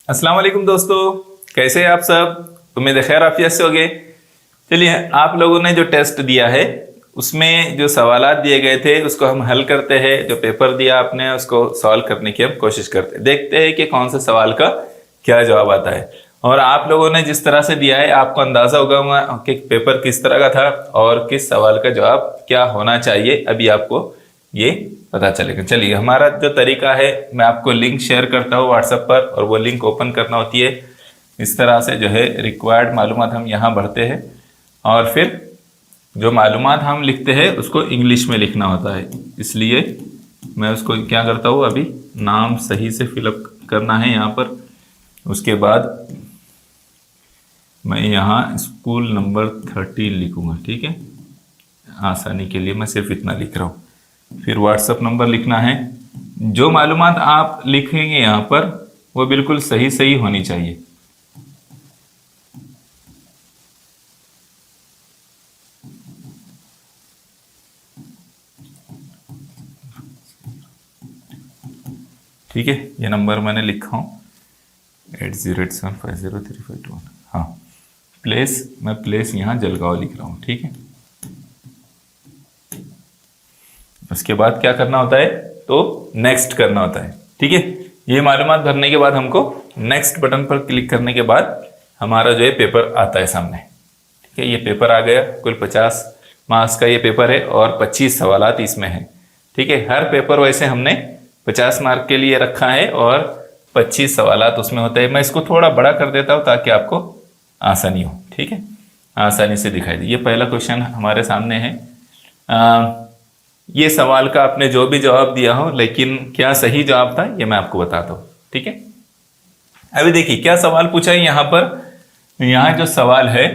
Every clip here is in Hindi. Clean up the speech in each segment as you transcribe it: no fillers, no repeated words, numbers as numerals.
अस्सलाम वालेकुम दोस्तों, कैसे हैं आप सब। उम्मीद है खैर आफियत से होगे। चलिए, आप लोगों ने जो टेस्ट दिया है उसमें जो सवालात दिए गए थे उसको हम हल करते हैं। जो पेपर दिया आपने उसको सॉल्व करने की हम कोशिश करते हैं, देखते हैं कि कौन से सवाल का क्या जवाब आता है। और आप लोगों ने जिस तरह से दिया है आपको अंदाजा होगा कि पेपर किस तरह का था और किस सवाल का जवाब क्या होना चाहिए। अभी आपको ये पता चलेगा। चलिए, हमारा जो तरीका है, मैं आपको लिंक शेयर करता हूँ व्हाट्सएप पर, और वो लिंक ओपन करना होती है। इस तरह से जो है रिक्वायर्ड मालूमात हम यहाँ भरते हैं और फिर जो मालूमात हम लिखते हैं उसको इंग्लिश में लिखना होता है। इसलिए मैं उसको क्या करता हूँ, अभी नाम सही से फिलअप करना है यहाँ पर। उसके बाद मैं यहाँ स्कूल नंबर 13 लिखूँगा, ठीक है। आसानी के लिए मैं सिर्फ इतना लिख रहा हूँ। फिर व्हाट्सएप नंबर लिखना है। जो मालूमात आप लिखेंगे यहाँ पर वो बिल्कुल सही सही होनी चाहिए। ठीक है, ये नंबर मैंने लिखा हूँ 8087503521। हाँ, प्लेस, मैं प्लेस यहाँ जलगांव लिख रहा हूँ, ठीक है। उसके बाद क्या करना होता है, तो नेक्स्ट करना होता है, ठीक है। ये मालूमात भरने के बाद हमको नेक्स्ट बटन पर क्लिक करने के बाद हमारा जो है पेपर आता है सामने, ठीक है। ये पेपर आ गया। कुल 50 मार्क्स का ये पेपर है और 25 सवालात इसमें है, ठीक है। हर पेपर वैसे हमने 50 मार्क के लिए रखा है और 25 सवालात उसमें होते हैं। मैं इसको थोड़ा बड़ा कर देता हूँ ताकि आपको आसानी हो, ठीक है, आसानी से दिखाई दे। ये पहला क्वेश्चन हमारे सामने है। ये सवाल का आपने जो भी जवाब दिया हो, लेकिन क्या सही जवाब था ये मैं आपको बताता हूँ, ठीक है। अभी देखिए क्या सवाल पूछा है यहाँ पर। यहाँ जो सवाल है,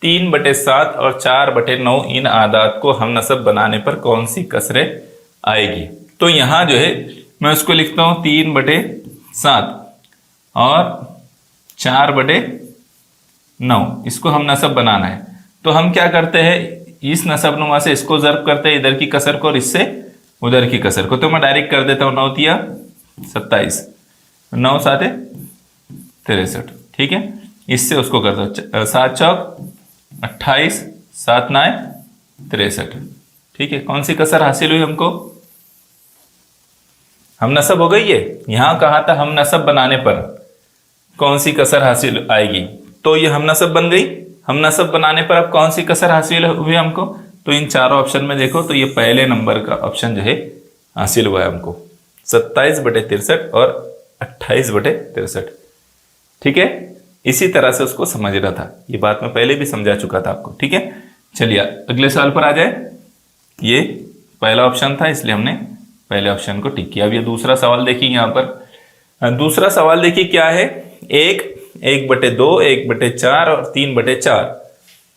3/7 और 4/9 इन आदात को हमनसब बनाने पर कौन सी कसरें आएगी। तो यहाँ जो है मैं उसको लिखता हूँ 3/7 और 4/9, इसको हम नसब बनाना है। तो हम क्या करते हैं, इस नसबनुमा से इसको ज़र्ब करते हैं, इधर की कसर को, और इससे उधर की कसर को। तो मैं डायरेक्ट कर देता हूँ 9 तिया 27, 9 साते 63, ठीक है। इससे उसको कर दो 7 चौक 28, 7 9 63, ठीक है। कौन सी कसर हासिल हुई हमको, हम नसब हो गई है। यहाँ कहा था हम नसब बनाने पर कौन सी कसर हासिल आएगी, तो ये हम नसब बन गई। हम नसब बनाने पर अब कौन सी कसर हासिल हुई हमको, तो इन चारों ऑप्शन में देखो तो ये पहले नंबर का ऑप्शन जो है हासिल हुआ है हमको, 27/63 और 28/63, ठीक है। इसी तरह से उसको समझना था। ये बात मैं पहले भी समझा चुका था आपको, ठीक है। चलिए अगले सवाल पर आ जाए। ये पहला ऑप्शन था इसलिए हमने पहले ऑप्शन को टिक किया। अब ये दूसरा सवाल देखिए। यहाँ पर दूसरा सवाल देखिए क्या है, 1/2, 1/4 और 3/4,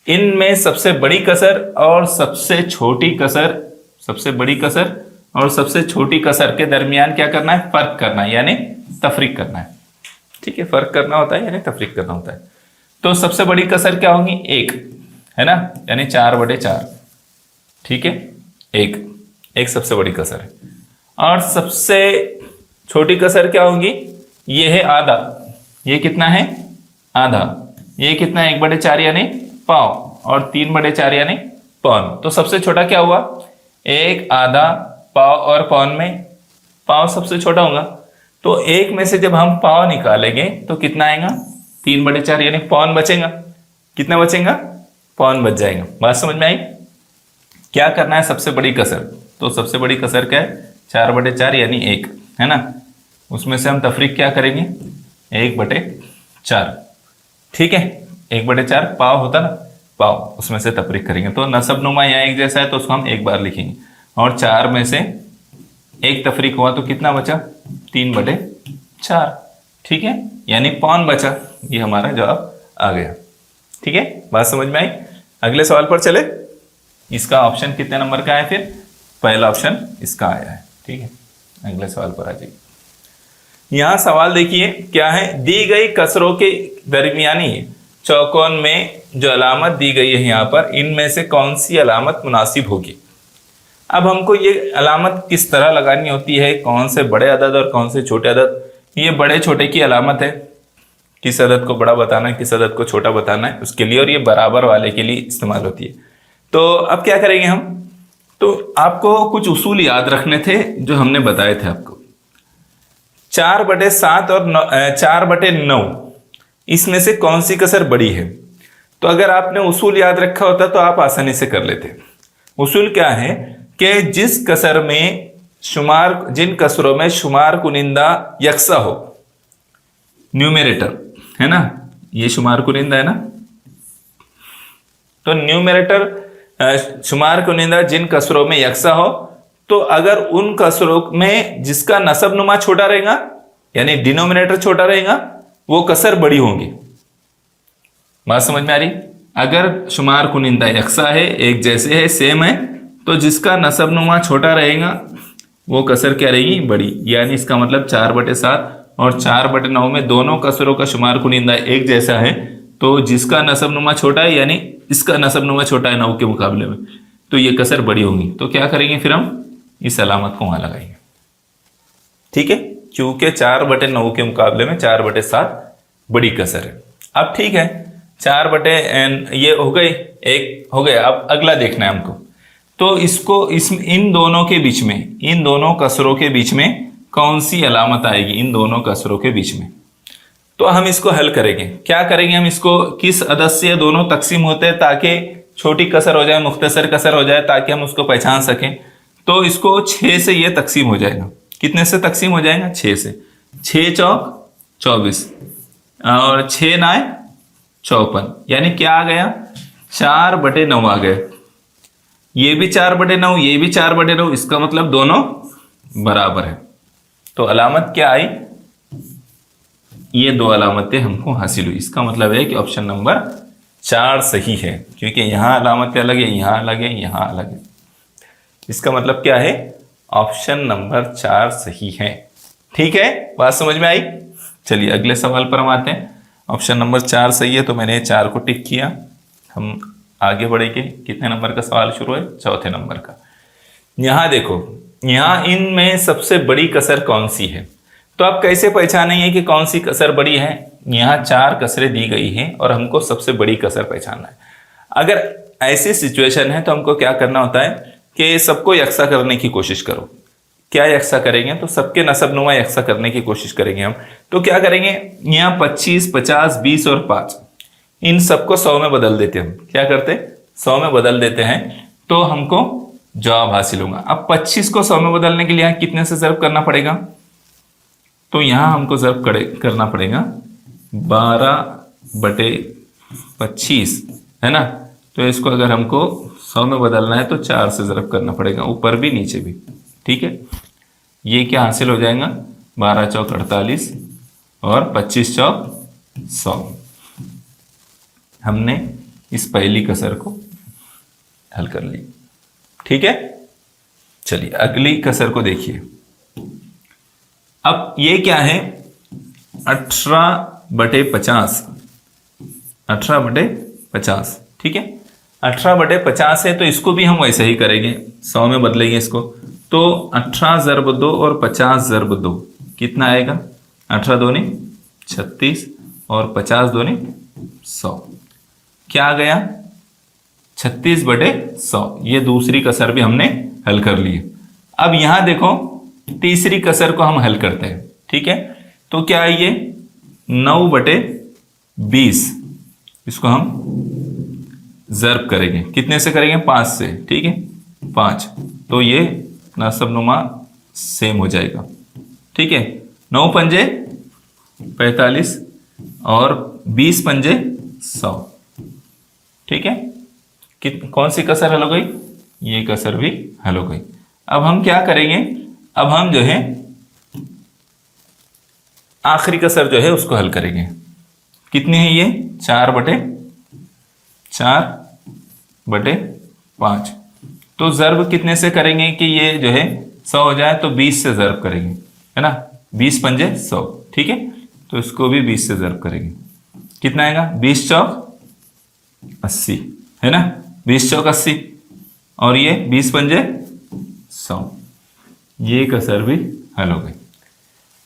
इनमें सबसे बड़ी कसर और सबसे छोटी कसर, सबसे बड़ी कसर और सबसे छोटी कसर के दरमियान क्या करना है, फर्क करना है, यानी तफरीक करना है, ठीक है। फर्क करना होता है यानी तफरीक करना होता है। तो सबसे बड़ी कसर क्या होगी, 1 है ना, यानी 4/4, ठीक है। एक सबसे बड़ी कसर है। और सबसे छोटी कसर क्या होगी, ये है आधा। ये कितना है, आधा। ये कितना है, 1/4 यानी पाव, और 3/4 यानी पौन। तो सबसे छोटा क्या हुआ, 1 आधा पाव और पौन में पाव सबसे छोटा होगा। तो 1 में से जब हम पाव निकालेंगे तो कितना आएगा, 3/4 यानी पौन बचेगा। कितना बचेगा, पौन बच जाएगा। बात समझ में आई। क्या करना है, सबसे बड़ी कसर। तो सबसे बड़ी कसर क्या है, 4/4 यानी 1 है ना। उसमें से हम तफरीक क्या करेंगे, 1/4, ठीक है। 1/4 पाव होता ना, पाव, उसमें से तफरीक करेंगे। तो नसबनुमा यहाँ एक जैसा है तो उसको हम एक बार लिखेंगे। और 4 में से 1 तफरीक हुआ तो कितना बचा, 3/4, ठीक है, यानी पौन बचा। ये हमारा जवाब आ गया, ठीक है। बात समझ में आई। अगले सवाल पर चले। इसका ऑप्शन कितने नंबर का है, फिर पहला ऑप्शन इसका आया है, ठीक है। अगले सवाल पर आ जाइए। यहां सवाल देखिए क्या है, दी गई कसरों के दरमियानी चौकोन में जो अलामत दी गई है यहाँ पर, इनमें से कौन सी अलामत मुनासिब होगी। अब हमको ये अलामत किस तरह लगानी होती है, कौन से बड़े अदद और कौन से छोटे अदद। ये बड़े छोटे की अलामत है, किस अदद को बड़ा बताना है, किस अदद को छोटा बताना है उसके लिए, और ये बराबर वाले के लिए इस्तेमाल होती है। तो अब क्या करेंगे हम, तो आपको कुछ उसूल याद रखने थे जो हमने बताए थे आपको। 4/7 और 4/9 इसमें से कौन सी कसर बड़ी है? तो अगर आपने उसूल याद रखा होता तो आप आसानी से कर लेते। उसूल क्या है कि जिस कसर में जिन कसरों में शुमार कुनिंदा यकसा हो, न्यूमेरेटर है ना, ये शुमार कुनिंदा है ना, तो न्यूमेरेटर शुमार कुनिंदा जिन कसरों में यकसा हो, तो अगर उन कसरों में जिसका नसब नुमा छोटा रहेगा यानी डिनोमिनेटर छोटा रहेगा वो कसर बड़ी होंगी। बात समझ में आ रही? अगर शुमार कुनिंदा यकसा है, एक जैसे है, सेम है, तो जिसका नसब नुमा छोटा रहेगा वो कसर क्या रहेगी? बड़ी। यानी इसका मतलब 4/7 और 4/9 में दोनों कसरों का शुमार कुनिंदा एक जैसा है, तो जिसका नसब नुमा छोटा है यानी इसका नसब नुमा छोटा है 9 के मुकाबले में, तो ये कसर बड़ी होंगी। तो क्या करेंगे फिर हम इस अलामत को वहां लगाएंगे। ठीक है, क्योंकि 4/9 के मुकाबले में 4/7 बड़ी कसर है। अब ठीक है, 4/n ये हो गई, एक हो गया। अब अगला देखना है हमको, तो इसको इन दोनों के बीच में, इन दोनों कसरों के बीच में कौन सी अलामत आएगी? इन दोनों कसरों के बीच में, तो हम इसको हल करेंगे। क्या करेंगे हम इसको, किस अदद से ये दोनों तकसीम होते हैं ताकि छोटी कसर हो जाए, मुख्तसर कसर हो जाए, ताकि हम उसको पहचान सकें। तो इसको 6 से ये तकसीम हो जाएगा। कितने से तकसीम हो जाएगा? 6 से। 6 चौक 24 और 6 9 54, यानी क्या आ गया? 4/9 आ गए। ये भी 4/9, ये भी 4/9, इसका मतलब दोनों बराबर है। तो अलामत क्या आई? ये दो अलामतें हमको हासिल हुई। इसका मतलब है कि ऑप्शन नंबर 4 सही है, क्योंकि यहां अलामत अलग है, यहां अलग है, यहां अलग है। इसका मतलब क्या है? ऑप्शन नंबर 4 सही है। ठीक है, बात समझ में आई? चलिए अगले सवाल पर हम आते हैं। ऑप्शन नंबर 4 सही है, तो मैंने 4 को टिक किया। हम आगे बढ़ेंगे। कितने नंबर का सवाल शुरू है? चौथे नंबर का। यहां देखो, यहां इनमें सबसे बड़ी कसर कौन सी है? तो आप कैसे पहचानेंगे कि कौन सी कसर बड़ी है? यहां 4 कसरें दी गई हैं और हमको सबसे बड़ी कसर पहचानना है। अगर ऐसी सिचुएशन है तो हमको क्या करना होता है कि सबको यकसा करने की कोशिश करो। क्या यकसा करेंगे? तो सबके नसब नुमा यकसा करने की कोशिश करेंगे हम। तो क्या करेंगे, यहाँ 25, 50, 20 और 5 इन सबको 100 में बदल देते हम। क्या करते? 100 में बदल देते हैं, तो हमको जवाब हासिल होगा। अब 25 को 100 में बदलने के लिए यहाँ कितने से ज़र्ब करना पड़ेगा? तो यहाँ हमको ज़र्ब करना पड़ेगा 12/25, है ना। तो इसको अगर हमको 100 में बदलना है तो 4 से ज़र्ब करना पड़ेगा, ऊपर भी नीचे भी। ठीक है, ये क्या हासिल हो जाएगा? 12 चौक 48 और 25 चौक 100। हमने इस पहली कसर को हल कर ली। ठीक है, चलिए अगली कसर को देखिए। अब ये क्या है? 18/50। 18/50, ठीक है। 18/50 है, तो इसको भी हम वैसे ही करेंगे, 100 में बदलेंगे इसको। तो 18 ज़रब 2 और 50 ज़रब 2 कितना आएगा? 18 दूनी 36 और 50 दूनी 100। क्या आ गया? 36/100। ये दूसरी कसर भी हमने हल कर ली है। अब यहां देखो, तीसरी कसर को हम हल करते हैं। ठीक है, तो क्या है ये? 9/20। इसको हम ज़र्ब करेंगे, कितने से करेंगे? 5 से। ठीक है, 5, तो ये नसब नुमा सेम हो जाएगा। ठीक है, 9 पंजे 45 और 20 पंजे 100। ठीक है, कौन सी कसर हल हो गई? ये कसर भी हल हो गई। अब हम क्या करेंगे? अब हम जो है आखिरी कसर जो है उसको हल करेंगे। कितनी है ये? 4/5। तो ज़र्ब कितने से करेंगे कि ये जो है 100 हो जाए? तो 20 से ज़र्ब करेंगे, है ना। 20 पंजे 100। ठीक है, तो इसको भी 20 से ज़र्ब करेंगे। कितना आएगा? 20 चौक 80, है ना। 20 चौक 80 और ये 20 पंजे 100। ये कसर भी हल हो गई।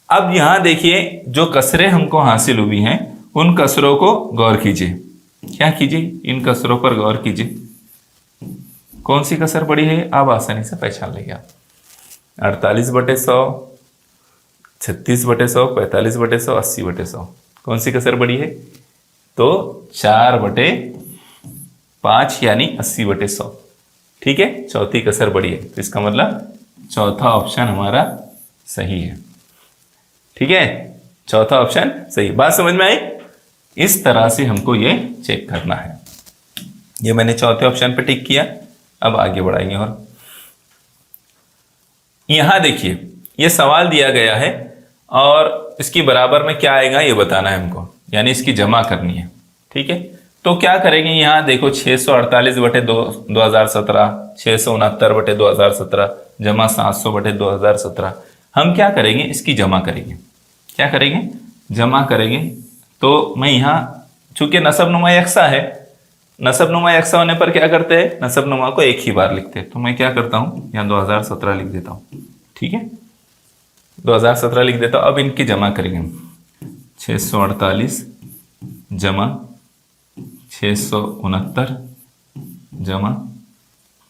अब यहां देखिए, जो कसरें हमको हासिल हुई हैं उन कसरों को गौर कीजिए। क्या कीजिए? इन कसरों पर गौर कीजिए। कौन सी कसर बड़ी है आप आसानी से पहचान लेंगे। आप 48/100, 36/100, 45/100, 80/100, कौन सी कसर बड़ी है? तो 4/5 यानी 80/100। ठीक है, चौथी कसर बड़ी है, तो इसका मतलब चौथा ऑप्शन हमारा सही है। ठीक है, चौथा ऑप्शन सही। बात समझ में आई? इस तरह से हमको ये चेक करना है। ये मैंने चौथे ऑप्शन पे टिक किया। अब आगे बढ़ाएंगे और यहां देखिए, ये सवाल दिया गया है और इसकी बराबर में क्या आएगा ये बताना है हमको, यानी इसकी जमा करनी है। ठीक है, तो क्या करेंगे? यहां देखो 648/2017, 669/2017 जमा 700/2017। हम क्या करेंगे? इसकी जमा करेंगे। क्या करेंगे? जमा करेंगे। तो मैं यहाँ चूंकि नसबनुमा यकसा है, नसबनुमा यकसा होने पर क्या करते हैं? नसबनुमा को एक ही बार लिखते हैं। तो मैं क्या करता हूँ, यहाँ 2017 लिख देता हूँ। ठीक है, 2017 लिख देता हूँ। अब इनकी जमा करेंगे। 648 जमा 669 जमा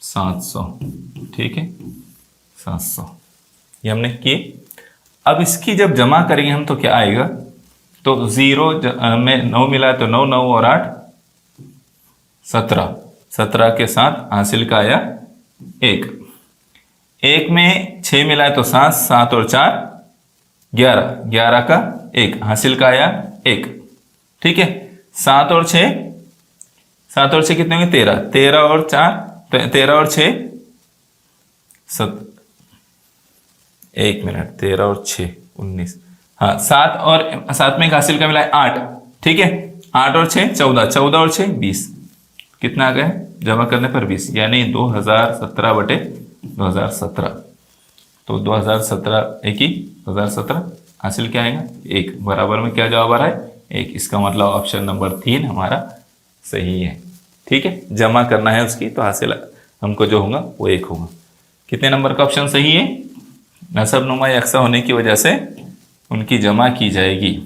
700। ठीक है, 700 ये हमने किए। अब इसकी जब जमा करेंगे हम तो क्या आएगा? तो 0 में 9 मिला तो 9, 9 और 8 17, 17 के साथ हासिल का आया 1, 1 में 6 मिला तो 7, 7 और 4 11, 11 का 1 हासिल का आया 1। ठीक है, 7 और 6, 7 और 6 कितने होंगे? 13, 13 और 4, 13 और 6 1 मिनट, 13 और 6 19, हाँ 7 और 7 में एक हासिल का मिला है 8। ठीक है, 8 और 6 14, 14 और 6 20, कितना आ गया? जमा करने पर 20, यानी 2017/2017। तो 2017 एक ही 2017 हासिल क्या आएगा? 1, बराबर में क्या जवाब आ रहा है? 1। इसका मतलब ऑप्शन नंबर 3 हमारा सही है। ठीक है, जमा करना है उसकी, तो हासिल हमको जो होगा वो 1 होगा। कितने नंबर का ऑप्शन सही है? नसबनुमा यकसा होने की वजह से उनकी जमा की जाएगी।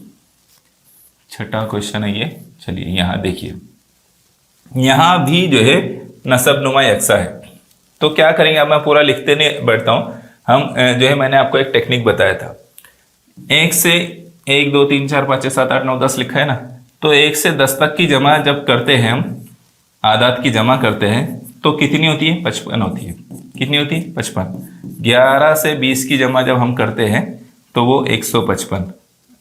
छठा क्वेश्चन है ये। चलिए यहाँ देखिए, यहां भी जो है नसबनुमा यकसा है। तो क्या करेंगे? अब मैं पूरा लिखते नहीं बैठता हूं। हम जो है मैंने आपको एक टेक्निक बताया था। 1 से 1 2 3 4 5 6 7 8 9 10 लिखा है ना, तो 1 से 10 तक की जमा जब करते हैं हम, आदात की जमा करते हैं, तो कितनी होती है? 55 होती है। कितनी होती है? 55। 11 से 20 की जमा जब हम करते हैं तो वो 155,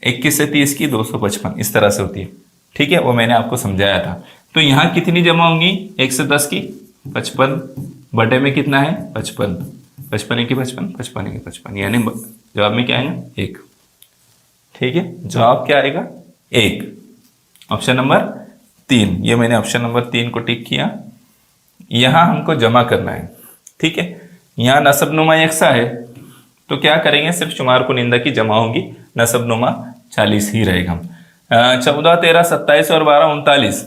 21 से 30 की 255, इस तरह से होती है। ठीक है, वो मैंने आपको समझाया था। तो यहाँ कितनी जमा होंगी? 1 से 10 की 55 बटे में कितना है? 55, 55 की 55, 55 की 55, यानी जवाब में क्या आएगा? 1। ठीक है, जवाब क्या आएगा? 1। ऑप्शन नंबर 3, ये मैंने ऑप्शन नंबर 3 को टिक किया। यहां हमको जमा करना है। ठीक है, यहाँ नसबनुमा यकसा है, तो क्या करेंगे? सिर्फ शुमार कुनिंदा की जमा होगी, नसबनुमा 40 ही रहेगा। 14 13 27 और 12 39,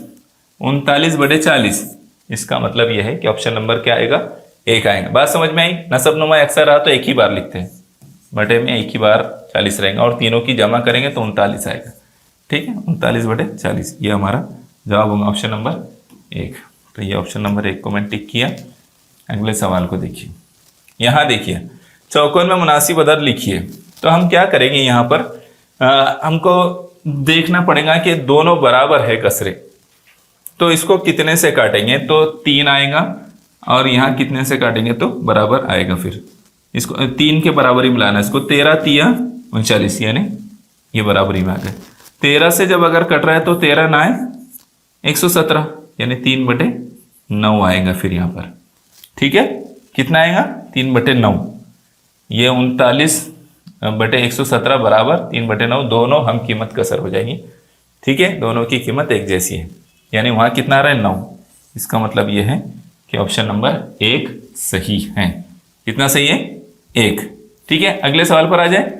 39/40। इसका मतलब यह है कि ऑप्शन नंबर क्या आएगा? 1 आएगा। बात समझ में आई? नसबनुमा यकसा रहा तो एक ही बार लिखते हैं, बटे में एक ही बार 40 रहेगा, और तीनों की जमा करेंगे तो 39 आएगा। ठीक है, 39/40 ये हमारा जवाब होगा ऑप्शन नंबर 1। तो ये ऑप्शन नंबर 1 को मैं टिक किया। अगले सवाल को देखिए। यहाँ देखिए, चौकोन में मुनासिब अदद लिखिए। तो हम क्या करेंगे? यहाँ पर हमको देखना पड़ेगा कि दोनों बराबर है कसरे, तो इसको कितने से काटेंगे? तो 3 आएगा, और यहाँ कितने से काटेंगे तो बराबर आएगा। फिर इसको 3 के बराबर ही मिलाना है। इसको 13 तिया 39, यानी ये बराबरी में आ गए। 13 से जब अगर कट रहा है तो 13 9 117, यानी 3/9 आएगा फिर यहाँ पर। ठीक है, कितना आएगा? 3/9। ये 39/117 बराबर 3/9, दोनों हम कीमत कसर हो जाएंगी। ठीक है, दोनों की कीमत एक जैसी है, यानी वहां कितना आ रहा है? 9। इसका मतलब यह है कि ऑप्शन नंबर 1 सही है। कितना सही है? 1। ठीक है, अगले सवाल पर आ जाए।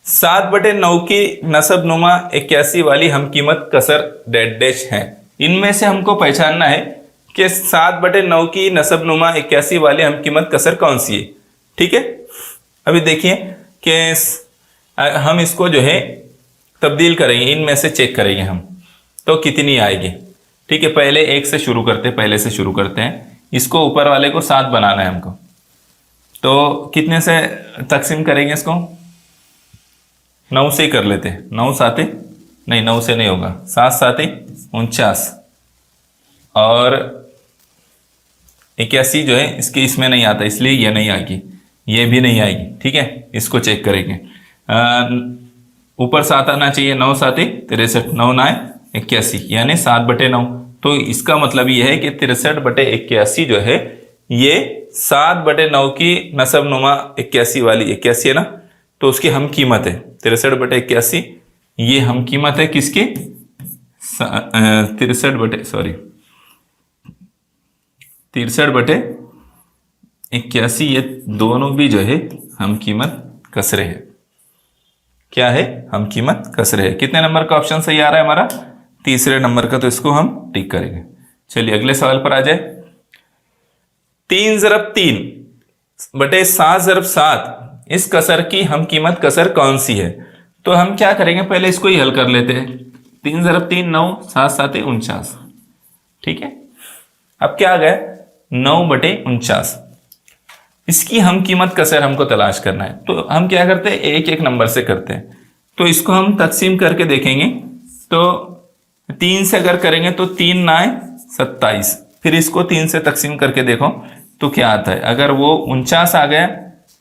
7/9 की नसबनुमा 81 वाली हम कीमत कसर डेड डैश है। इनमें से हमको पहचानना है कि 7/9 की नसबनुमा 81 वाली हम कीमत कसर कौन सी है। ठीक है, अभी देखिए कि हम इसको जो है तब्दील करेंगे, इनमें से चेक करेंगे हम, तो कितनी आएगी। ठीक है, पहले 1 से शुरू करते हैं, पहले से शुरू करते हैं। इसको ऊपर वाले को 7 बनाना है हमको, तो कितने से तकसीम करेंगे इसको? 9 से ही कर लेते हैं। 9 साते नहीं, 9 से नहीं होगा, 7 साते 49 और 81 जो है इसके इसमें नहीं आता, इसलिए ये नहीं आएगी, ये भी नहीं आएगी। ठीक है, इसको चेक करेंगे। ऊपर 7 आना चाहिए, 9 साते 63, 9 9 81 यानी 7/9। तो इसका मतलब ये है कि 63/81 जो है ये 7/9 की नसब नुमा 81 वाली 81 है ना, तो उसकी हम कीमत है 63/81। ये हम कीमत है किसकी? 63/81। ये दोनों भी जो है हम कीमत कसरे है। क्या है? हम कीमत कसरे है। कितने नंबर का ऑप्शन सही आ रहा है हमारा? तीसरे नंबर का, तो इसको हम टिक करेंगे। चलिए अगले सवाल पर आ जाए। 3 ज़रब 3/7 इस कसर की हम कीमत कसर कौन सी है? तो हम क्या करेंगे, पहले इसको ही हल कर लेते हैं। 3 ज़रब 3 9, 7 7 49। ठीक है, अब क्या आ गया? 9/49। इसकी हम कीमत कसर हमको तलाश करना है, तो हम क्या करते हैं, एक एक नंबर से करते हैं। तो इसको हम तकसीम करके देखेंगे, तो 3 से अगर करेंगे तो 3 9 27। फिर इसको 3 से तकसीम करके देखो तो क्या आता है। अगर वो 49 आ गया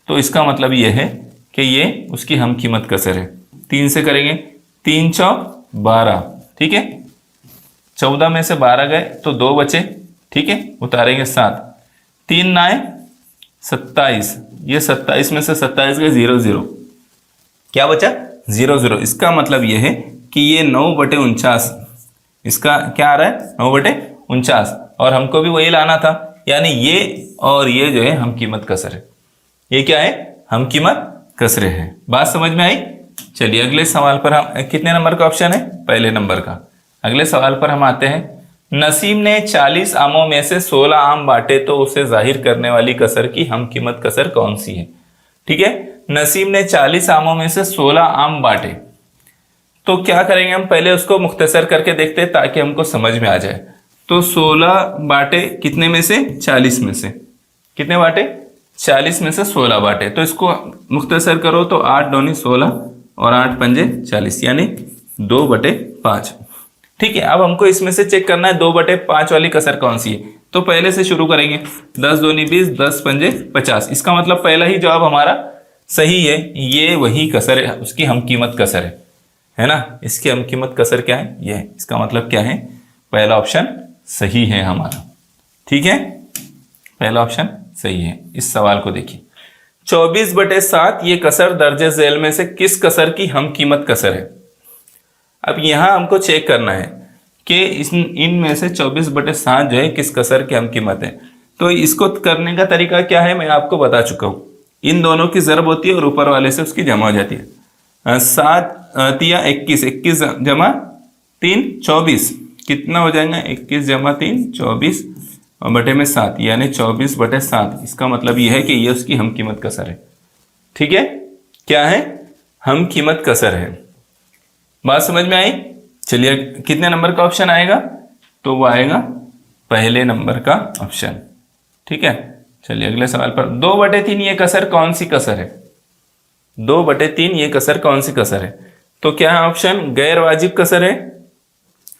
तो इसका मतलब ये है कि ये उसकी हम कीमत कसर है। 3 से करेंगे, 3 चौक 12। ठीक है, 14 में से 12 गए तो 2 बचे। ठीक है, उतारेंगे 7। 3 9 27, ये 27 में से 27 गए 0 0, क्या बचा? 0 0। इसका मतलब ये है कि ये 9/49, इसका क्या आ रहा है? 9/49, और हमको भी वही लाना था, यानी ये और ये जो है हम कीमत कसर है। ये क्या है? हम कीमत कसरे है। बात समझ में आई? चलिए अगले सवाल पर हम, कितने नंबर का ऑप्शन है? पहले नंबर का। अगले सवाल पर हम आते हैं। नसीम ने 40 आमों में से 16 आम बांटे, तो उसे जाहिर करने वाली कसर की हम कीमत कसर कौन सी है? ठीक है, नसीम ने 40 आमों में से 16 आम बांटे, तो क्या करेंगे हम, पहले उसको मुख्तसर करके देखते हैं ताकि हमको समझ में आ जाए। तो 16 बांटे कितने में से? 40 में से। कितने बांटे? 40 में से 16 बांटे। तो इसको मुख्तसर करो तो 8 दूनी 16 और 8 पंजे 40, यानी 2/5। ठीक है, अब हमको इसमें से चेक करना है 2/5 वाली कसर कौन सी है। तो पहले से शुरू करेंगे। 10 दूनी 20, 10 पंजे 50। इसका मतलब पहला ही जवाब हमारा सही है, ये वही कसर है, उसकी हम कीमत कसर है ना। इसकी हम कीमत कसर क्या है? ये है। इसका मतलब क्या है? पहला ऑप्शन सही है हमारा। ठीक है, पहला ऑप्शन सही है। इस सवाल को देखिए, 24/7 ये कसर दर्जे झेल में से किस कसर की हम कीमत कसर है? अब यहां हमको चेक करना है कि इनमें से 24/7 जो है किस कसर की हम कीमत है। तो इसको करने का तरीका क्या है, मैं आपको बता चुका हूं। इन दोनों की ज़रब होती है और ऊपर वाले से उसकी जमा हो जाती है। 7 तिया 21, 21 जमा 3 24, कितना हो जाएगा? 21 जमा 3 24 और बटे में 7, यानी 24/7। इसका मतलब यह है कि ये उसकी हम कीमत कसर है। ठीक है, क्या है? हम कीमत कसर है। बात समझ में आई? चलिए कितने नंबर का ऑप्शन आएगा? तो वो आएगा पहले नंबर का ऑप्शन। ठीक है, चलिए अगले सवाल पर। 2/3 ये कसर कौन सी कसर है? 2/3 ये कसर कौन सी कसर है? तो क्या है ऑप्शन? गैर वाजिब कसर है,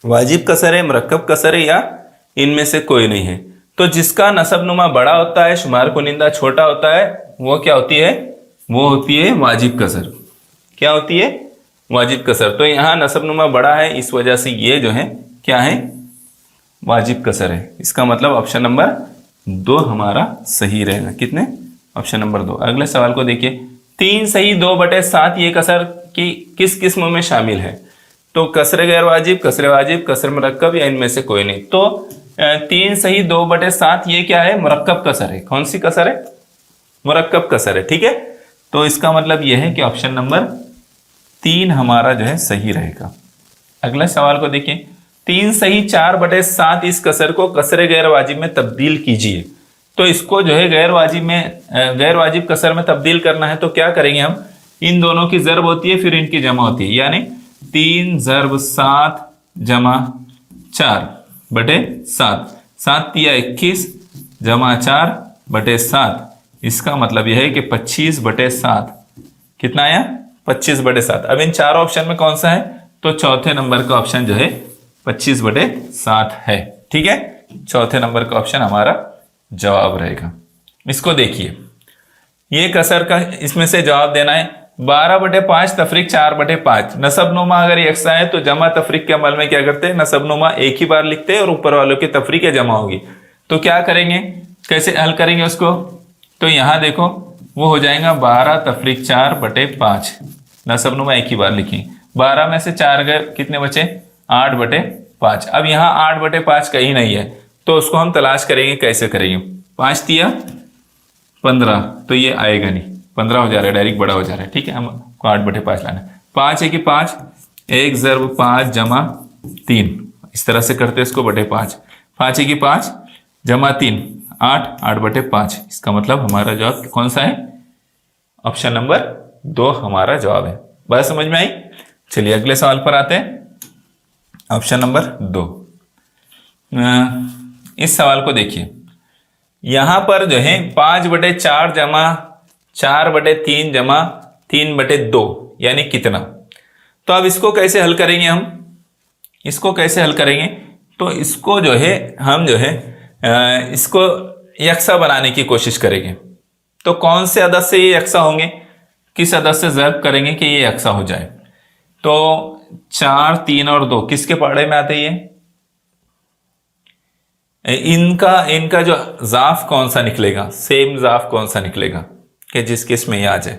वाजिब कसर है, मरक्कब कसर है, या इनमें से कोई नहीं है। तो जिसका नसब नुमा बड़ा होता है, शुमार कुनिंदा छोटा होता है, वो क्या होती है? वो होती है वाजिब कसर। क्या होती है? वाजिब कसर। तो यहाँ नसब नुमा बड़ा है, इस वजह से ये जो है क्या है? वाजिब कसर है। इसका मतलब ऑप्शन नंबर 2 हमारा सही रहेगा। कितने? Option number 2। अगले सवाल को देखिए। 3 सही 2/7 ये कसर की किस किस्म में शामिल है? तो कसर गैर वाजिब, कसर वाजिब, कसर मरक्कब, या इनमें से कोई नहीं। तो 3 सही 2/7 ये क्या है? मरक्कब कसर है। कौन सी कसर है? मरक्कब कसर है। ठीक है, तो इसका मतलब यह है कि ऑप्शन नंबर 3 हमारा जो है सही रहेगा। अगले सवाल को देखिए। 3 सही 4/7 इस कसर को कसर गैर वाजिब में तब्दील कीजिए। तो इसको जो है गैर वाजिब कसर में तब्दील करना है, तो क्या करेंगे हम? इन दोनों की ज़रब होती है, फिर इनकी जमा होती है, यानी 3 ज़र्ब 7 जमा 4/7, 7 तिया 21 जमा 4/7। इसका मतलब यह है कि 25/7 कितना आया, 25/7। अब इन चारों ऑप्शन में कौन सा है, तो चौथे नंबर का ऑप्शन जो है 25/7 है। ठीक है, चौथे नंबर का ऑप्शन हमारा जवाब रहेगा। इसको देखिए, ये कसर का इसमें से जवाब देना है। 12/5 तफरीक 4/5 नसबनुमा अगर यकसा है तो जमा तफरीक के अमल में क्या करते हैं, नसबनुमा एक ही बार लिखते हैं और ऊपर वालों की तफरीक या जमा होगी। तो क्या करेंगे, कैसे हल करेंगे उसको, तो यहां देखो वो हो जाएगा 12 तफरीक 4/5, नसबनुमा एक ही बार लिखें। 12 में से 4 गए, कितने बचे, 8/5। अब यहाँ 8/5 कहीं नहीं है तो उसको हम तलाश करेंगे, कैसे करेंगे। 5 तिया 15, तो ये आएगा नहीं, 15 हो जा रहा है, डायरेक्ट बड़ा हो जा रहा है। ठीक है, हमको 8/5 लाना है। 5 है कि 5, 1 ज़र्ब 5 जमा 3, इस तरह से करते हैं इसको, /5। 5 है कि 5 जमा 3 8, 8/5। इसका मतलब हमारा जवाब कौन सा है, ऑप्शन नंबर 2 हमारा जवाब है। बात समझ में आई। चलिए अगले सवाल पर आते हैं, ऑप्शन नंबर 2। इस सवाल को देखिए, यहां पर जो है 5/4 जमा 4/3 जमा 3/2 यानी कितना। तो अब इसको कैसे हल करेंगे हम, इसको कैसे हल करेंगे, तो इसको जो है हम जो है इसको यकसा बनाने की कोशिश करेंगे। तो कौन से अदद से ये यकसा होंगे, किस अदद से ज़र्ब करेंगे कि ये यकसा हो जाए। तो 4, 3 और 2 किसके पाड़े में आते हैं, इनका जो ज़ाफ कौन सा निकलेगा, सेम ज़ाफ कौन सा निकलेगा कि जिस केस में ये आ जाए।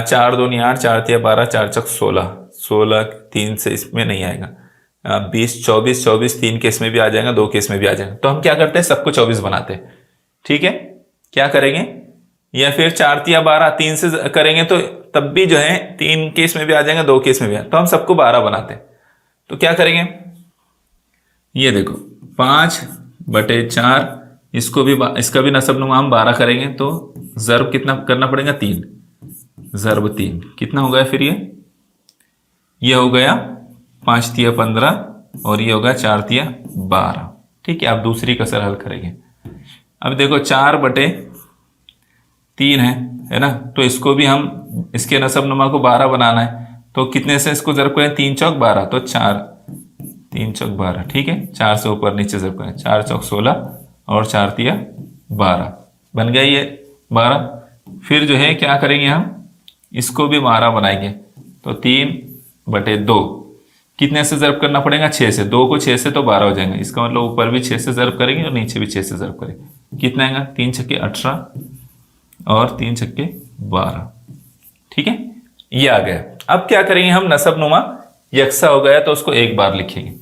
4 2 8, 4 3 12, 4 चौक 16, 16 3 से इसमें नहीं आएगा। 20 24, 24 3 केस में भी आ जाएगा, 2 केस में भी आ जाएगा। तो हम क्या करते हैं, सबको 24 बनाते हैं। ठीक है, क्या करेंगे, या फिर 4 3 12 3 से करेंगे तो तब भी जो है 3 केस में भी आ जाएगा, 2 केस में भी तो हम सबको 12 बनाते हैं। तो क्या करेंगे, ये देखो 5/4, इसको भी इसका भी नसबनुमा हम 12 करेंगे तो ज़र्ब कितना करना पड़ेगा, 3 ज़र्ब 3 कितना हो गया, फिर ये हो गया 5 तिया 15 और ये होगा 4 तिया 12। ठीक है, अब दूसरी कसर हल करेंगे। अब देखो 4/3 है ना, तो इसको भी हम इसके नसबनुमा को 12 बनाना है। तो कितने से इसको ज़र्ब करें, 3 चौक 12, तो 4 3 चौक 12। ठीक है, 4 से ऊपर नीचे ज़र्ब करें, 4 चौक 16 और 4 तिया 12 बन गया ये 12। फिर जो है क्या करेंगे, हम इसको भी 12 बनाएंगे। तो 3/2 कितने से ज़र्ब करना पड़ेगा, 6 से। 2 को 6 से तो 12 हो जाएंगे, इसका मतलब ऊपर भी 6 से ज़र्ब करेंगे और नीचे भी 6 से ज़र्ब करेंगे। कितना आएगा, 3 छक्के 18 और 3 छक्के 12। ठीक है, ये आ गया। अब क्या करेंगे, हम नसबनुमा यकसा हो गया तो उसको एक बार लिखेंगे,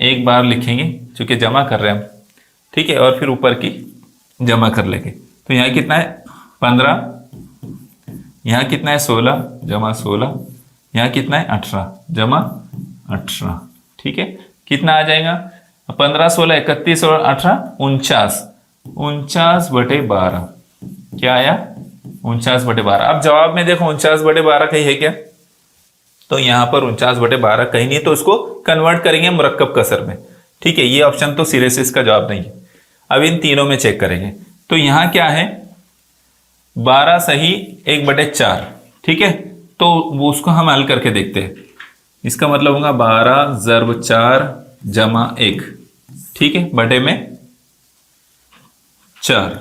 एक बार लिखेंगे चूंकि जमा कर रहे हैं हम। ठीक है, और फिर ऊपर की जमा कर लेंगे। तो यहाँ कितना है 15, यहाँ कितना है 16 जमा 16, यहाँ कितना है 18 जमा 18। ठीक है, कितना आ जाएगा, 15 16 31 और 18 49, 49/12 क्या आया, 49/12। अब जवाब में देखो 49/12 कहीं है क्या, तो यहाँ पर 49/12 कहीं नहीं, तो उसको कन्वर्ट करेंगे मुरक्कब कसर में। ठीक है, ये ऑप्शन तो सिरे से इसका जवाब नहीं है। अब इन तीनों में चेक करेंगे, तो यहाँ क्या है 12 सही 1/4। ठीक है, तो वो उसको हम हल करके देखते हैं। इसका मतलब होगा 12 ज़र्ब 4 जमा 1। ठीक है, बटे में 4,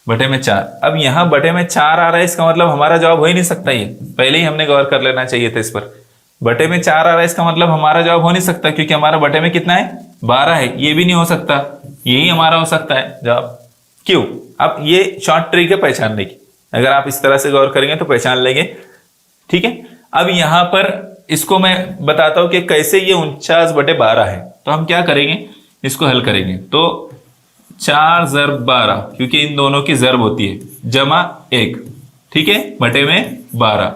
बटे में 4। अब यहां बटे में 4 आ रहा है, इसका मतलब हमारा जवाब हो ही नहीं सकता। ये पहले ही हमने गौर कर लेना चाहिए था इस पर। बटे में 4 आ रहा है, इसका मतलब हमारा जवाब हो नहीं सकता, क्योंकि हमारा बटे में कितना है 12 है। ये भी नहीं हो सकता, यही हमारा हो सकता है जवाब। क्यों, अब ये शॉर्ट ट्रिक है पहचानने की, अगर आप इस तरह से गौर करेंगे तो पहचान लेंगे। ठीक है, अब यहां पर इसको मैं बताता हूं कि कैसे ये 49/12 है। तो हम क्या करेंगे, इसको हल करेंगे। तो 4 ज़र्ब 12, क्योंकि इन दोनों की ज़र्ब होती है, जमा 1। ठीक है, बटे में 12।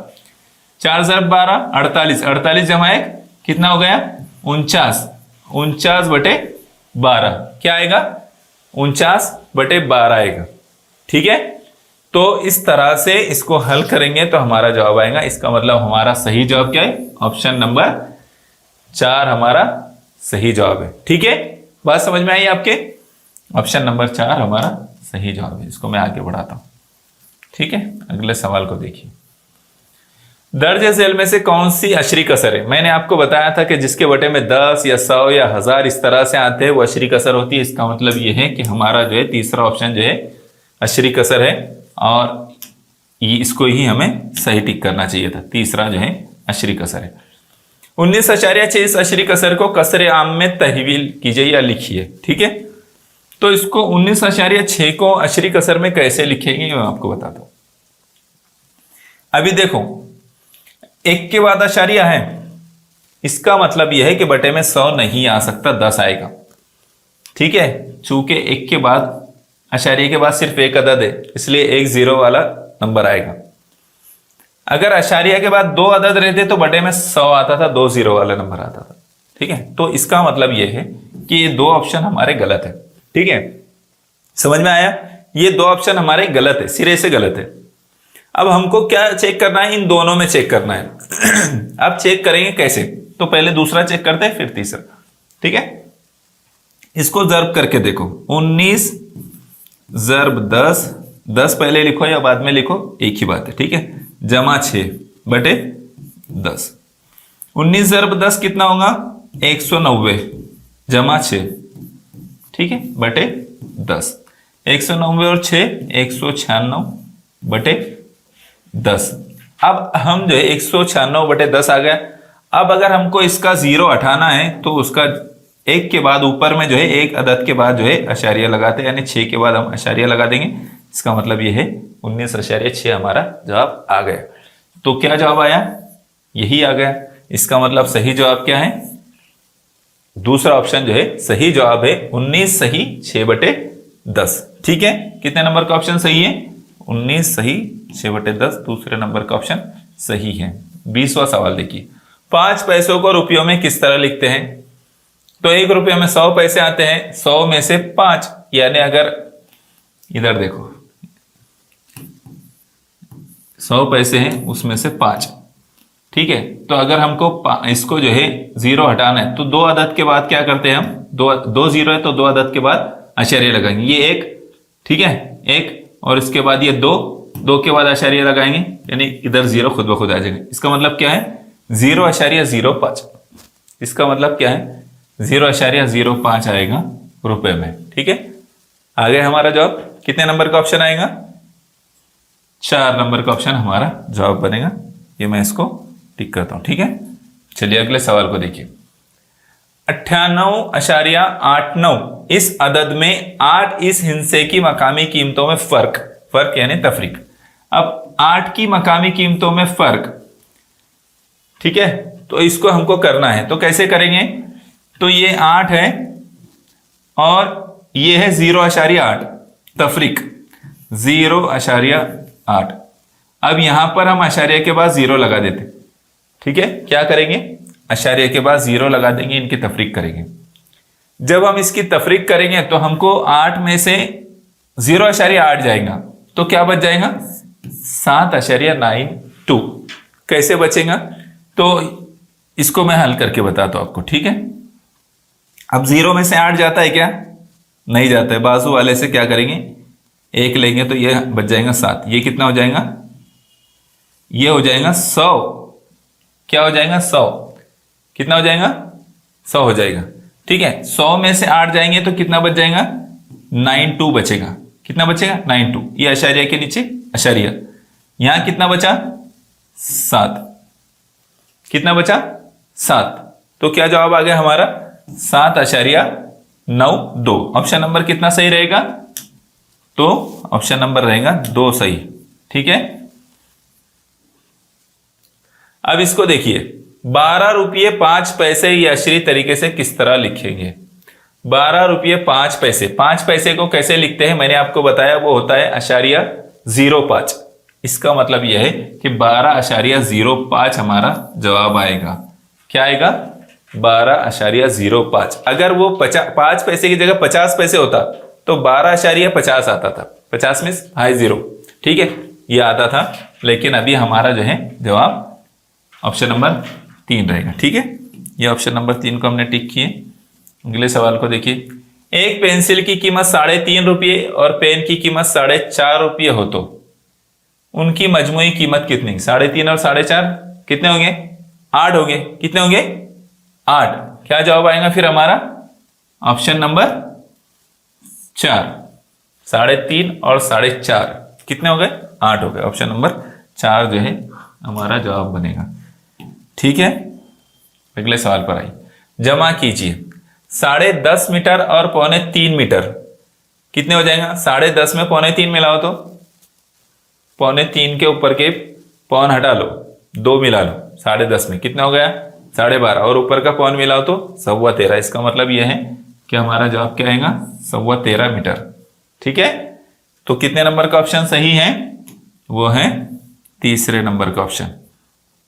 4 ज़र्ब 12 48, 48 जमा 1 कितना हो गया 49, 49/12 क्या आएगा 49/12 आएगा। ठीक है, तो इस तरह से इसको हल करेंगे तो हमारा जवाब आएगा। इसका मतलब हमारा सही जवाब क्या है? ऑप्शन नंबर 4 हमारा सही जवाब है। ठीक है, बात समझ में आई आपके? ऑप्शन नंबर 4 हमारा सही जवाब है। इसको मैं आगे बढ़ाता हूं। ठीक है, अगले सवाल को देखिए। दर्ज झेल में से कौन सी अशरी कसर है? मैंने आपको बताया था कि जिसके बटे में 10 या 100 या 1000 इस तरह से आते हैं वो अशरी कसर होती है। इसका मतलब ये है कि हमारा जो है तीसरा ऑप्शन जो है अशरी कसर है और इसको ही हमें सही टिक करना चाहिए था। तीसरा जो है अशरी कसर है। 19.6 इस अशरी कसर को कसर आम में तहवील कीजिए या लिखिए। ठीक है, तो इसको 19.6 को अशरी कसर में कैसे लिखेंगे मैं आपको बताता हूं। अभी देखो, एक के बाद अशारिया है, इसका मतलब यह है कि बटे में 100 नहीं आ सकता, 10 आएगा। ठीक है, चूंकि एक के बाद अशारिया के बाद सिर्फ एक अदद है, इसलिए एक 0 वाला नंबर आएगा। अगर अशारिया के बाद 2 अदद रहते तो बटे में 100 आता था, 2 0 वाला नंबर आता था। ठीक है, तो इसका मतलब यह है कि ये 2 ऑप्शन हमारे गलत है। ठीक है, समझ में आया? ये 2 ऑप्शन हमारे गलत है, सिरे से गलत है। अब हमको क्या चेक करना है? इन दोनों में चेक करना है। अब चेक करेंगे कैसे? तो पहले दूसरा चेक करते हैं, फिर तीसरा। ठीक है, इसको जर्ब करके देखो। 19 जर्ब 10, 10 पहले लिखो या बाद में लिखो, एक ही बात है। ठीक है, जमा 6 बटे 10। 19 जर्ब 10 कितना होगा? 190 जमा 6, ठीक है, बटे 10। 190 और 6 196 बटे 10। अब हम जो है 196 बटे 10 आ गया। अब अगर हमको इसका 0 हटाना है तो उसका एक के बाद ऊपर में जो है एक अदद के बाद जो है अशारिया लगाते हैं, यानी 6 के बाद हम अशारिया लगा देंगे। इसका मतलब ये है 19.6 हमारा जवाब आ गया। तो क्या जवाब आया? यही आ गया। इसका मतलब सही जवाब क्या है? दूसरा ऑप्शन जो है सही जवाब है। 19 सही 6 बटे 10। ठीक है, कितने नंबर का ऑप्शन सही है? 19 सही 6 बटे 10 दूसरे नंबर का ऑप्शन सही है। 20वां सवाल देखिए। 5 पैसों को रुपयों में किस तरह लिखते हैं? तो 1 रुपये में 100 पैसे आते हैं, 100 में से 5, यानी अगर इधर देखो 100 पैसे हैं उसमें से 5। ठीक है, तो अगर हमको इसको जो है 0 हटाना है तो 2 अदद के बाद क्या करते हैं हम? 2 0 है तो 2 अदद के बाद आशार्य लगाएंगे। ये 1, ठीक है, 1, और इसके बाद ये 2 के बाद आशार्य लगाएंगे, यानी इधर 0 खुद ब खुद आ जाएगा। इसका मतलब क्या है? 0.05। इसका मतलब क्या है? 0.05 आएगा रुपए में। ठीक है, आगे हमारा जवाब कितने नंबर का ऑप्शन आएगा? 4 नंबर का ऑप्शन हमारा जवाब बनेगा। ये मैं इसको टिक करता हूं। ठीक है, चलिए अगले सवाल को देखिए। 98.89 इस अदद में 8 इस हिस्से की मकामी कीमतों में फर्क यानी तफरीक। अब 8 की मकामी कीमतों में फर्क, ठीक है, तो इसको हमको करना है। तो कैसे करेंगे? तो ये 8 है और ये है 0.8, तफरीक 0.8। अब यहां पर हम अशारिया के बाद 0 लगा देते। ठीक है, क्या करेंगे? अशारिया के बाद 0 लगा देंगे, इनकी तफरीक करेंगे। जब हम इसकी तफरीक करेंगे तो हमको 8 में से 0.8 जाएगा, तो क्या बच जाएगा? 7.92। कैसे बचेगा? तो इसको मैं हल करके बताता हूं आपको। ठीक है, अब 0 में से 8 जाता है क्या? नहीं जाता है। बाजू वाले से क्या करेंगे? 1 लेंगे तो ये बच जाएगा 7। ये कितना हो जाएगा? ये हो जाएगा 100। क्या हो जाएगा? 100। कितना हो जाएगा? 100 हो जाएगा। ठीक है, 100 में से 8 जाएंगे तो कितना बच जाएगा? 92 बचेगा। कितना बचेगा? 92। ये अशारिया के नीचे अशारिया। यहां कितना बचा? 7। कितना बचा? 7। तो क्या जवाब आ गया हमारा? 7.92। ऑप्शन नंबर कितना सही रहेगा? तो ऑप्शन नंबर रहेगा 2 सही। ठीक है, अब इसको देखिए। 12 रुपये 5 पैसे ये अशरी तरीके से किस तरह लिखेंगे? 12 रुपये 5 पैसे। 5 पैसे को कैसे लिखते हैं मैंने आपको बताया, वो होता है अशारिया 0.5। इसका मतलब यह है कि 12.05 हमारा जवाब आएगा। क्या आएगा? 12.05। अगर वो 5 पैसे की जगह 50 पैसे होता तो 12.50 आता था। 50 में हाई 0, ठीक है, ये आता था, लेकिन अभी हमारा जो है जवाब ऑप्शन नंबर 3 रहेगा। ठीक है, ये ऑप्शन नंबर 3 को हमने टिक किए। अगले सवाल को देखिए, एक पेंसिल की कीमत 3.5 रुपये और पेन की कीमत 4.5 रुपये हो तो उनकी मजमुई कीमत कितनी? 3.5 और 4.5 कितने होंगे? 8 होंगे। कितने होंगे? 8। क्या जवाब आएगा फिर हमारा? Option number 4। 3.5 और 4.5 कितने हो गए? 8 हो गए। ऑप्शन नंबर 4 जो है हमारा जवाब बनेगा। ठीक है, अगले सवाल पर आई, जमा कीजिए 10.5 मीटर और 2.25 मीटर कितने हो जाएगा? 10.5 में 2.25 मिलाओ तो 2.25 के ऊपर के पौन हटा लो, 2 मिला लो, 10.5 में कितना हो गया? 12.5 और ऊपर का पौन मिलाओ तो 13.25। इसका मतलब यह है कि हमारा जवाब क्या आएगा? 13.25 मीटर। ठीक है, तो कितने नंबर का ऑप्शन सही है? वो है तीसरे नंबर का ऑप्शन।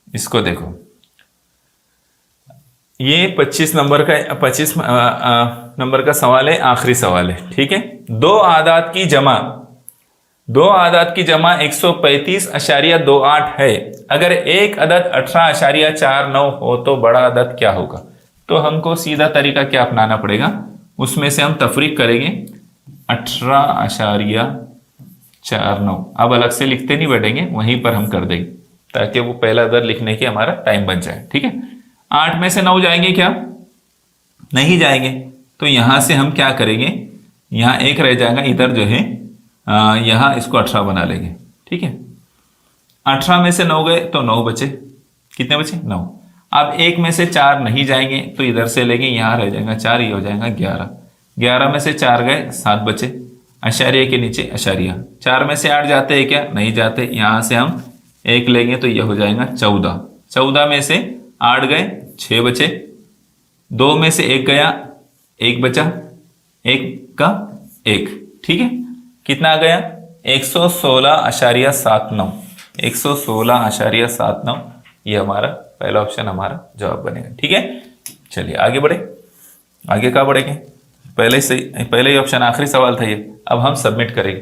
इसको देखो, ये 25 नंबर का सवाल है, आखिरी सवाल है। ठीक है, दो आदाद की जमा 135.28 है। अगर एक अदद 18.49 हो तो बड़ा अदद क्या होगा? तो हमको सीधा तरीका क्या अपनाना पड़ेगा? उसमें से हम तफरीक करेंगे 18.49। अब अलग से लिखते नहीं बैठेंगे, वहीं पर हम कर देंगे ताकि वो पहला अदद लिखने की हमारा टाइम बच जाए। ठीक है, 8 में से 9 जाएंगे क्या? नहीं जाएंगे। तो यहां से हम क्या करेंगे? यहां 1 रह जाएगा, इधर जो है यहां इसको 18 बना लेंगे। ठीक है, 18 में से 9 गए तो 9 बचे। कितने बचे? 9। अब 1 में से 4 नहीं जाएंगे तो इधर से लेंगे, यहां रह जाएगा 4, ये हो जाएगा 11। 11 में से 4 गए, 7 बचे। अशारिया के नीचे अशारिया। 4 में से 8 जाते हैं क्या? नहीं जाते। यहां से हम 1 लेंगे तो यह हो जाएगा 14। 14 में से 8 गए, 6 बचे। 2 में से 1 गया, 1 बचा, 1 का 1। ठीक है, कितना आ गया? 116.79। 116.79 ये हमारा पहला ऑप्शन हमारा जवाब बनेगा। ठीक है, चलिए आगे बढ़े। आगे क्या बढ़ेंगे? पहले ही ऑप्शन आखिरी सवाल था ये। अब हम सबमिट करेंगे।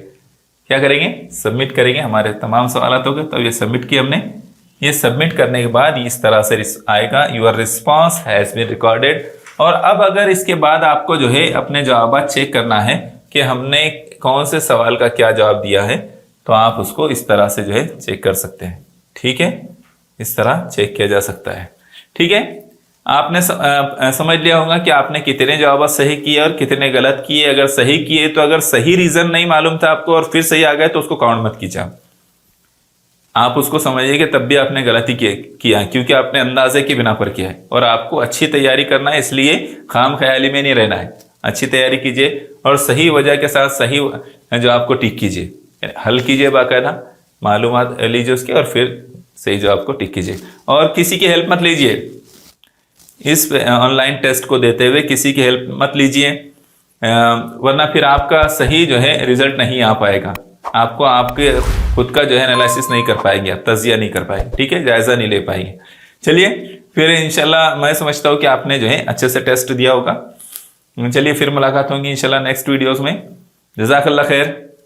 क्या करेंगे? सबमिट करेंगे। हमारे तमाम सवाल हो गए, तब ये सबमिट किया हमने। ये सबमिट करने के बाद इस तरह से आएगा, your response has been recorded. और अब अगर इसके बाद आपको जो है अपने जवाब चेक करना है कि हमने कौन से सवाल का क्या जवाब दिया है, तो आप उसको इस तरह से जो है चेक कर सकते हैं। ठीक है, इस तरह चेक किया जा सकता है। ठीक है, आपने समझ लिया होगा कि आपने कितने जवाब सही किए और कितने गलत किए। अगर सही किए तो अगर सही रीजन नहीं मालूम था आपको और फिर सही आ गए तो उसको काउंट मत कीजिए। आप उसको समझिए कि तब भी आपने गलती किया क्योंकि आपने अंदाजे के बिना पर किया है। और आपको अच्छी तैयारी करना है, इसलिए खाम ख्याली में नहीं रहना है। अच्छी तैयारी कीजिए और सही वजह के साथ सही जो आपको टिक कीजिए, हल कीजिए, बाकायदा मालूमात लीजिए उसके और फिर सही जवाब को टिक कीजिए। और किसी की हेल्प मत लीजिए, इस ऑनलाइन टेस्ट को देते हुए किसी की हेल्प मत लीजिए, वरना फिर आपका सही जो है रिजल्ट नहीं आ पाएगा। आपको आपके खुद का जो है एनालिसिस नहीं कर पाएंगे, आप तजिया नहीं कर पाएंगे। ठीक है, जायजा नहीं ले पाएंगे। चलिए फिर इंशाल्लाह मैं समझता हूँ कि आपने जो है अच्छे से टेस्ट दिया होगा। चलिए फिर मुलाकात होगी इंशाल्लाह नेक्स्ट वीडियोस में। जज़ाकल्लाह खैर।